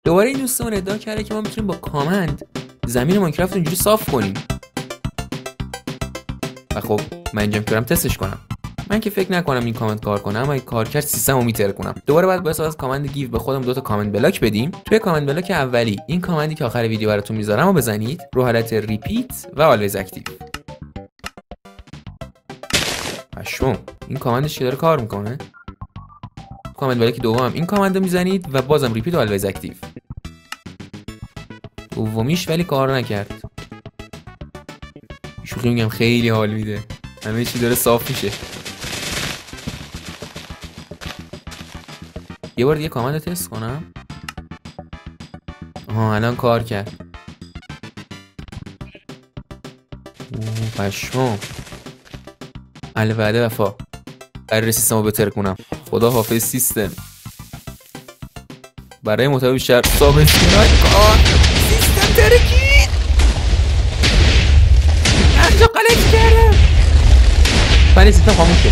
دوباره این دوستمون ادعا کرده که ما میتونیم با کامند زمین ماینکرافت اینجوری صاف کنیم. و خب من اینجا میتونم تستش کنم. من که فکر نکنم این کامند کار کنه، اما اگه کار کرد سیستمو میتره کنم. دوباره باید با استفاده از کامند گیو به خودم دو تا کامند بلاک بدیم. توی کامند بلاک اولی این کامندی که آخر ویدیو براتون میذارم رو بزنید رو حالت ریپیت و آلویز اکتیو. پشمام این کامندش که داره کار میکنه. کامند بلاک دوم این کامند رو میزنید و بازم ریپیت و آلویز اکتیو. دومیش ولی کار نکرد. شوخی میگم خیلی حال میده. همه چی داره صاف میشه. یه بار دیگه کامند رو تست کنم. آها الان کار کرد. پشمام. الوعده وفا. قرار سیستم رو بتر کنم. خدا حافظ سیستم. برای محتوای بیشتر سابسکرایب سیستم ترکید. اینجا غلط کردم. سیستم خاموش شد.